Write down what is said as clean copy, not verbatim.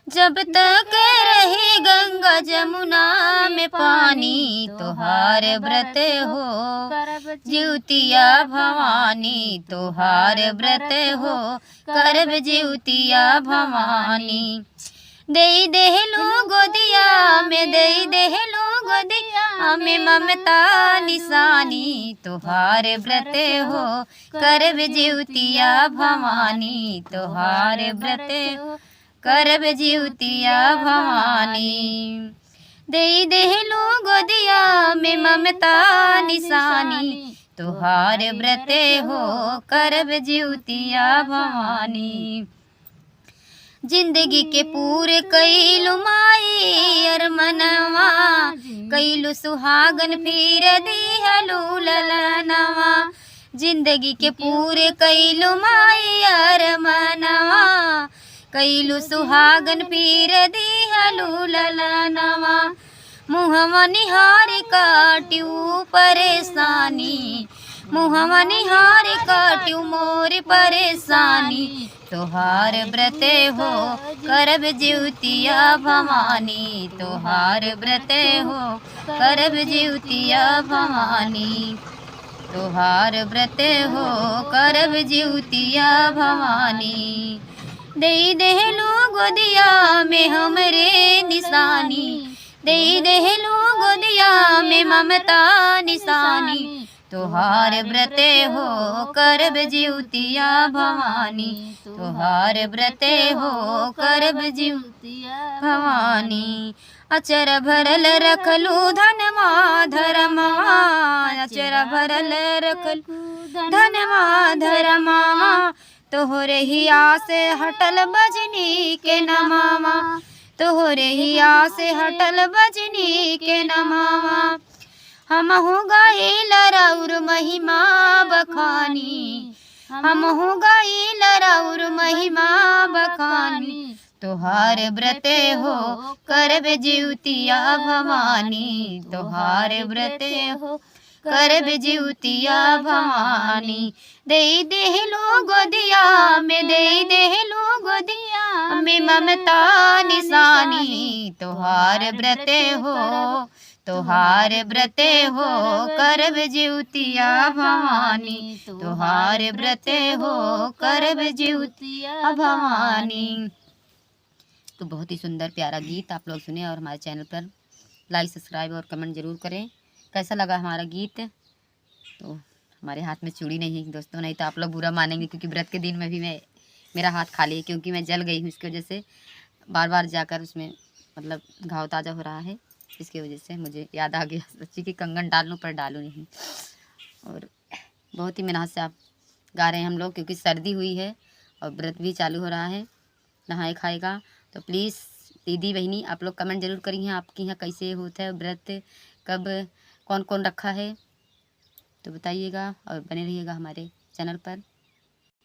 जब तक रही गंगा जमुना में पानी, तोहार व्रत हो जिउतिया भवानी, तोहार व्रत हो करब जिउतिया भवानी। दई देहलू गोदिया में, दई देहलू गोदिया में ममता निशानी, तोहार व्रत हो करब जिउतिया भवानी, तोहार व्रत हो करब जिउतिया भवानी। दई देहलू गोदिया में ममता निशानी, तोहार व्रत हो करब जिउतिया भवानी। जिंदगी के पूरे कैलु माई अरमनवा, कैलु सुहागन फिर दिहलू ललनवा। जिंदगी के पूरे कैलु माई अरमनवा, कैलु सुहागन फिर दिहलू ललनवा। मुहवा निहार काट्यू परेशानी, मुहवा निहार काट्यू मोर परेशानी, तोहार व्रत हो करब जिउतिया भवानी, तोहार व्रत हो करब जिउतिया भवानी, तोहार व्रत हो करब जिउतिया भवानी। दई देहलू गोदिया में हमरे निशानी, दई देहलू गोदिया में ममता निशानी, तोहार व्रत हो करब जिउतिया भवानी, तोहार व्रत हो करब जिउतिया भवानी। अचर भरल रखलू धनमा धर्मवा, अचर भरल रखलू धनमा धर्मवा, तोहरे हिया से हटल बजनी के नमावा, तोहरे हिया से हटल बजनी के नमावा। हमहु गाइल रउर महिमा बखानी, हमहु गाइल रउर महिमा बखानी, तोहार व्रत हो करब जिउतिया भवानी, तोहार व्रत हो करब जिउतिया भवानी। दई देहलू गोदिया में, दई देहलू गोदिया में ममता निशानी, तोहार व्रत हो, तोहार व्रत हो करब जिउतिया भवानी, तोहार व्रत हो करब जिउतिया भवानी। तो बहुत ही सुंदर प्यारा गीत आप लोग सुने, और हमारे चैनल पर लाइक सब्सक्राइब और कमेंट ज़रूर करें। कैसा लगा हमारा गीत? तो हमारे हाथ में चूड़ी नहीं है दोस्तों, नहीं तो आप लोग बुरा मानेंगे, क्योंकि व्रत के दिन में भी मेरा हाथ खाली है, क्योंकि मैं जल गई हूँ। इसकी वजह से बार बार जाकर उसमें मतलब घाव ताज़ा हो रहा है, इसकी वजह से मुझे याद आ गया सच्ची कि कंगन डाल लूँ, पर डालूँ नहीं। और बहुत ही मेहनत से आप गा रहे हैं हम लोग, क्योंकि सर्दी हुई है और व्रत भी चालू हो रहा है, नहाए खाएगा। तो प्लीज़ दीदी बहनी आप लोग कमेंट जरूर करिए, आपके यहाँ कैसे होता है व्रत, कब कौन कौन रखा है तो बताइएगा, और बने रहिएगा हमारे चैनल पर।